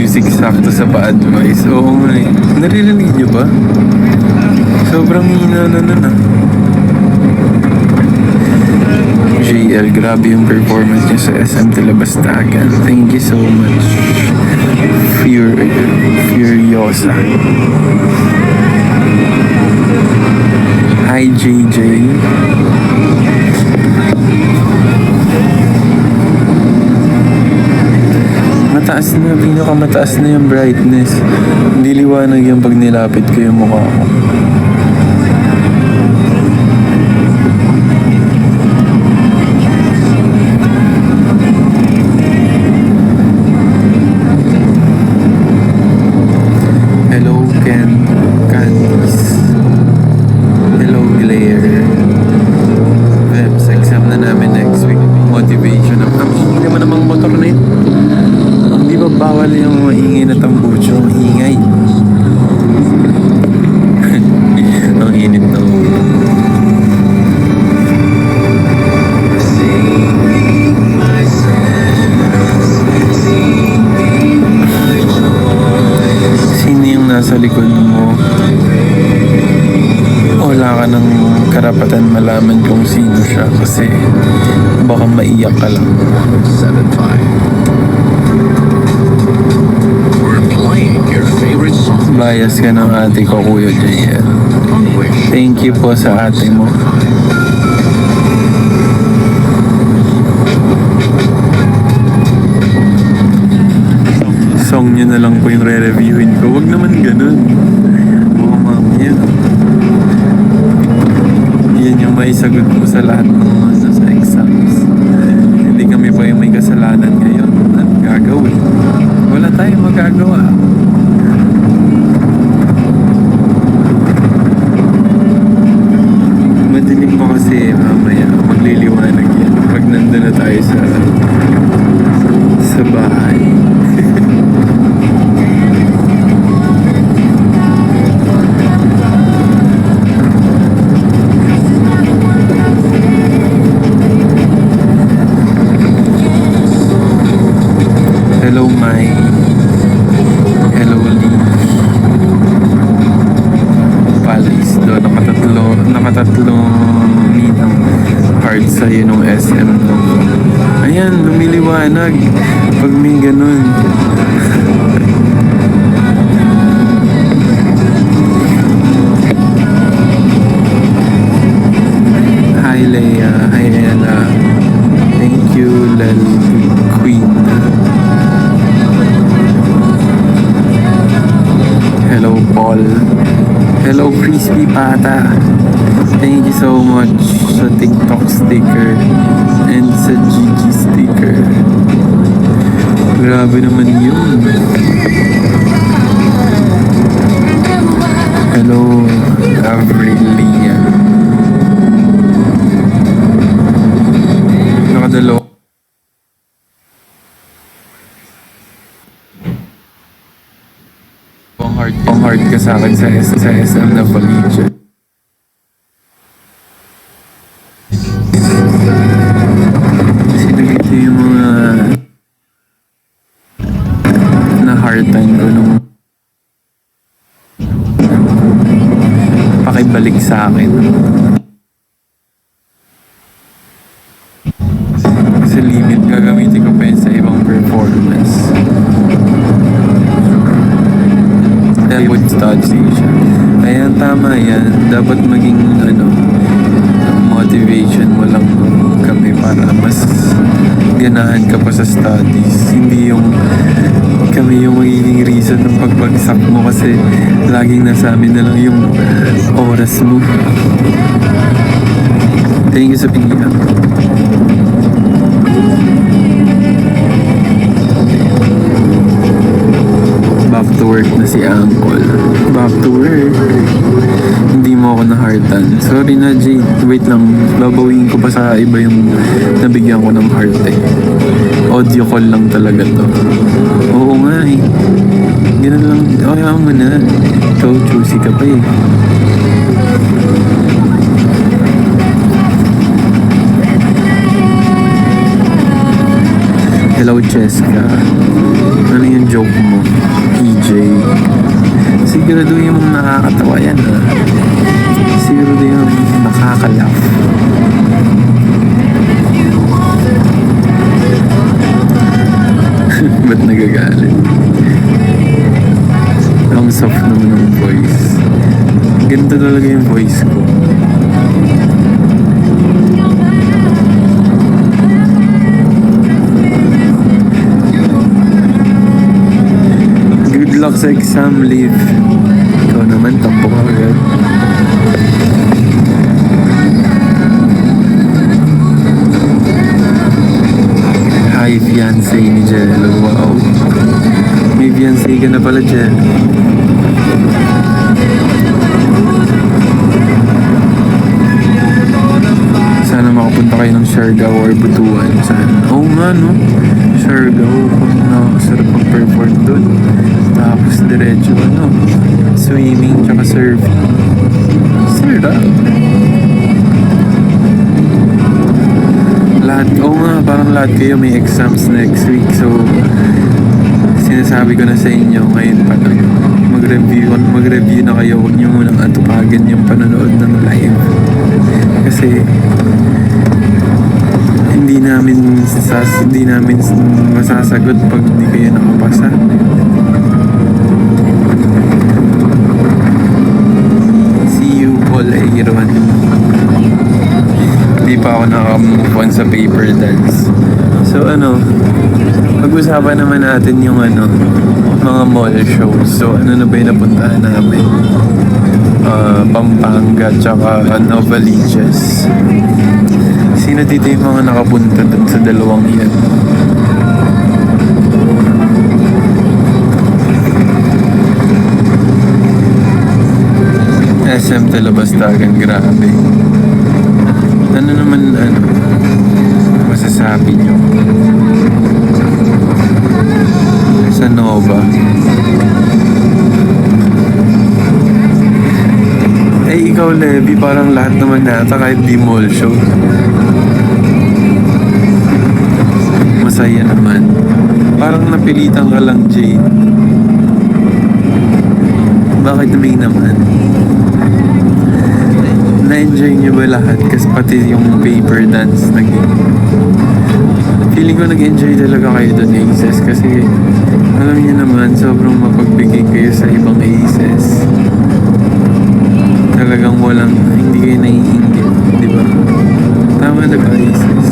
music sakto sa pa-advice. Oo nga eh. Naririnig niyo ba? Sobrang hina na JL, grabe yung performance niya sa SM Talabastagan. Thank you so much. Furiosa. Hi JJ. Mataas na, pinakamataas na yung brightness. Hindi liwanag yung pag nilapit ko yung mukha ko. Hello Ken, Candice. Hello Claire. Veps, exam na namin next week. Motivation. Ang ingay naman namang motor na yun. Di ba bawal yung maingay na tambucho? Ingay. Ang init na ulo. Sino yung nasa likod mo? Wala ka ng karapatan malaman kung sino siya kasi baka maiyak ka lang. 7-5. Bias ka ng ate ko, Kuya JL. Thank you po sa ate mo. Song nyo na lang po yung re-reviewin ko. Huwag naman ganun. Oo, mamaya. Yan yung may sagot ko sa lahat ng mga sa exams. Hindi kami pa yung may kasalanan ngayon. Ano gagawin? Wala tayong magagawa. Madilim pa kasi mamaya magliliwanag yan pag nandun na tayo sa bahay. Hello Mai. Hello Lee. Palis do nakatatlong ninang hard sa'yo nung SM no. Ayan, lumiliwanag pag may ganun. Hi Leia, hi Ella. Thank you Lal Queen. Hello Paul. Hello Crispy Pata. Thank you so much sa TikTok sticker and sa GG sticker. Grabe naman yun. Hello Avrilia. Nakadalo. Ang hard ka sa akin sa SM na Felicia. Sino dito yung mga na-hard-time ko nung pakibalik sa akin. Kasi limit gagamitin ko pa yun sa ibang performance. Wood station. Ayan, tama yan. Dapat maging motivation mo lang kami para mas ganahan ka pa sa studies. Hindi yung kami yung magiging reason ng pagbagsak mo kasi laging nasa amin na lang yung oras mo. Thank you sa pilihan. Back to work na si Uncle. Back to work. Hindi mo ako na-heartan. Sorry na, Jade. Wait lang. Babawiin ko pa sa iba yung nabigyan ko ng heart eh. Audio call lang talaga to. Oo nga eh. Ganun lang. Okay mo na. Ikaw, choosy ka pa eh. Hello, Cheska. Ano yung joke mo? Siguraduhin mong nakakatawa yan ha. Siguraduhin mong nakakalaugh. Ba't nagagalit? Ang soft naman ng voice. Ganito talaga yung voice ko. Good luck sa exam, Liv. Ikaw naman, tampo ka agad. Hi, fiancé ni Jello. Wow. May fiancé ka na pala, Jel. Sana makapunta kayo ng Siargao or Butuan. Sana. Oo nga, no? Siargao. Nakakasarap mag-perform dun. Tapos diretso, swimming tsaka surfing. Sarap. Lahat, parang lahat kayo may exams next week. So, sinasabi ko na sa inyo ngayon pa lang. Mag-review na kayo. Huwag nyo munang atupagin yung panonood ng live. Kasi, hindi namin masasagot pag hindi kayo nakapasa. See you, Paul Aaron. Hindi pa ako nakamove on sa paper dance. So pag-usapan naman natin yung mga mall shows. So na ba yung napuntahan namin? Pampanga tsaka Novaliches. Sino dito yung mga nakapunta dun sa dalawang yan? SM Talabastagan, grabe. Ano naman, masasabi nyo? Sa Nova. Eh, ikaw, Levi, parang lahat naman nata kahit di mall show. Masaya naman. Parang napilitan ka lang, Jane. Bakit may naman? Na-enjoy niyo ba lahat? Kasi pati yung paper dance feeling ko nag-enjoy talaga kayo doon, Aces. Kasi alam niyo naman, sobrang mapagbigay kayo sa ibang Aces. Talagang hindi kayo naiinggit, di ba? Tama na ba, Aces?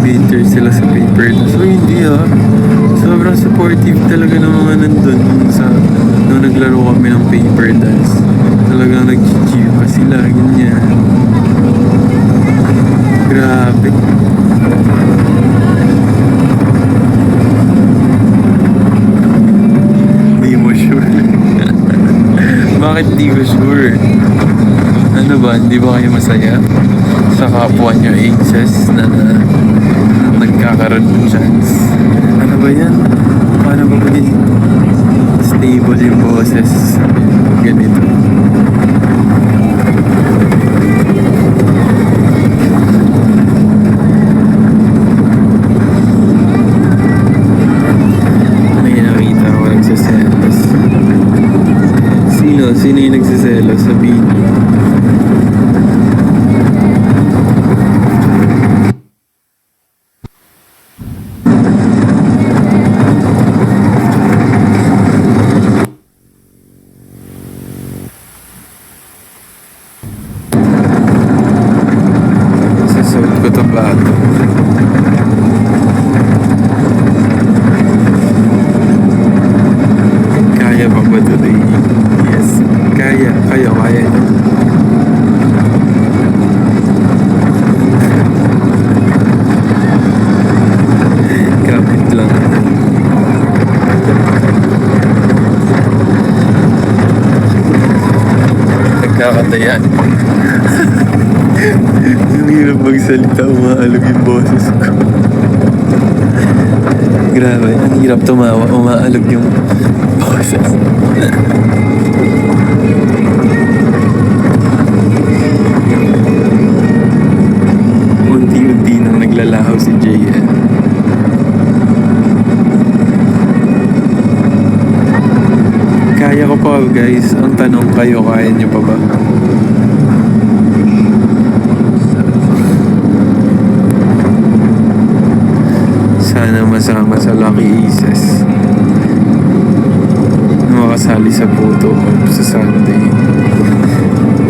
Bitter sila sa paper dance. So hindi sobrang supportive talaga ng mga nandun nung naglaro kami ng paper dance. Talagang nag-cheer pa sila, ganyan. Grabe. Di mo sure. Bakit di ko sure? Ano ba, hindi ba kayo masaya sa kapwa nyo Aces na nagkakaroon ng chance? Ano ba yan? Paano ba maging stable yung boses? Ganito. May nakita ko nagsiselos. Sino yung nagsiselos? Sabihin niyo. Kaya pa ba today? Yes. Kaya nyo. Kapit lang. Nagkakatayan. Ang hirap magsalita, umaalog yung boses ko. Grabe, ang hirap tumawa, umaalog yung boses. Unti-unti nang naglalahaw si JN. Ikaw guys, ang tanong kayo, kaya nyo pa ba? Sana masama sa Lucky Aces. Makasali sa photo op sa Sunday.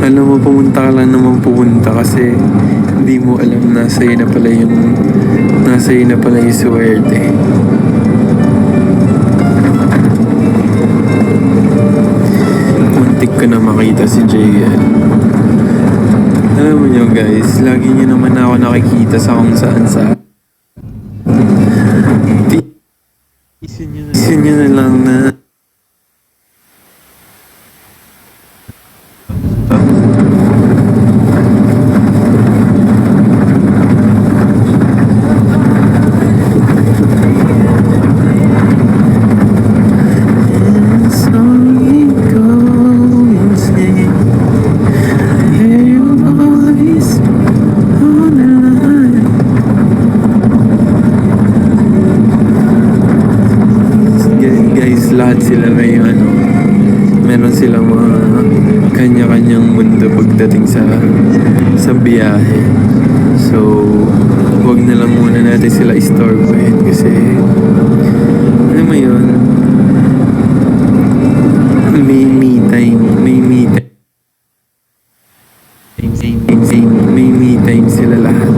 Alam mo, pumunta ka lang naman pumunta kasi hindi mo alam nasa iyo na pala yung swerte. Muntik ko na makita si JL. Alam mo nyo guys, lagi nyo naman ako nakikita sa kung saan sa isin nyo na lang na lahat sila may meron silang mga kanya-kanyang mundo pagdating sa biyahe. So, wag na lang muna natin sila istorbohin kasi ano mo yun, may me time sila lahat.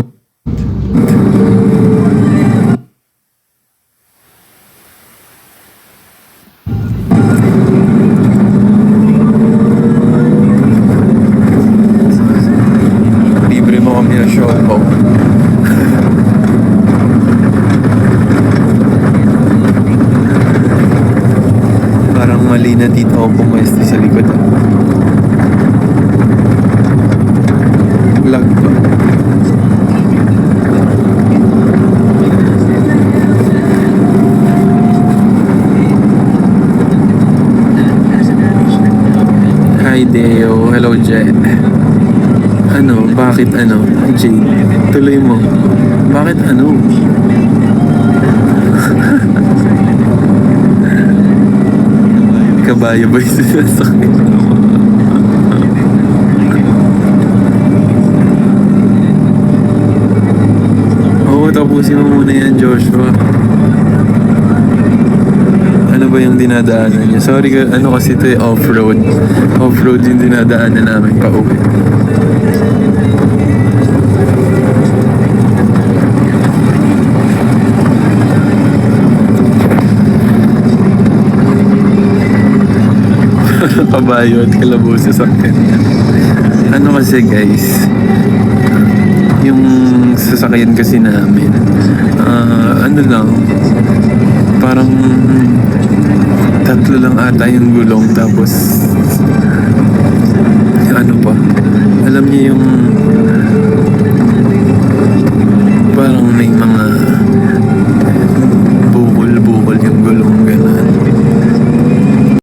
Parang mali na dito ako pumwesto sa likod. Lag pa. Hi Deo, hello Jet. Bakit Jade? Tuloy mo. Bakit kabayo ba yung sinasakit? Oo, tapusin mo muna yan, Joshua. Ano ba yung dinadaanan niya? Sorry, kasi ito off-road. Off-road yung dinadaanan namin pa uwi. Kabayo at kalabuso sa akin. Kasi guys, yung sasakyan kasi namin, parang 3 lang ata yung gulong tapos